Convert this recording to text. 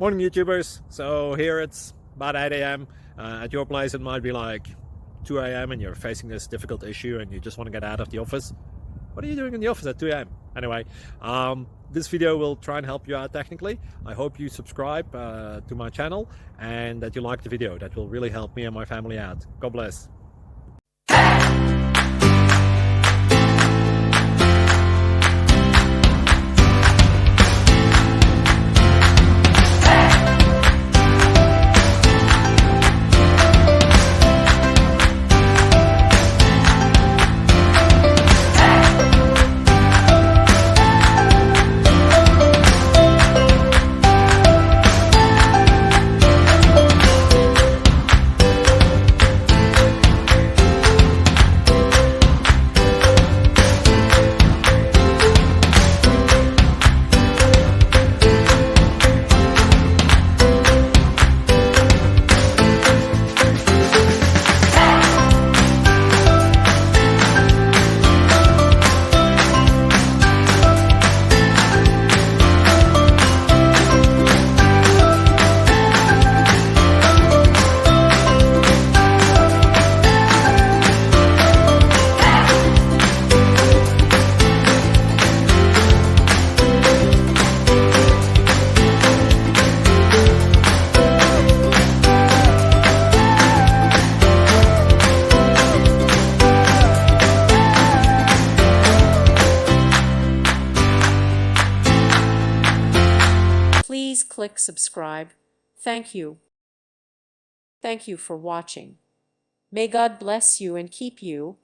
Morning, YouTubers. So here it's about 8 a.m. At your place, it might be like 2 a.m. and you're facing this difficult issue and you just want to get out of the office. What are you doing in the office at 2 a.m.? Anyway, this video will try and help you out technically. I hope you subscribe to my channel and that you like the video. That will really help me and my family out. God bless. Please click subscribe. Thank you. Thank you for watching. May God bless you and keep you.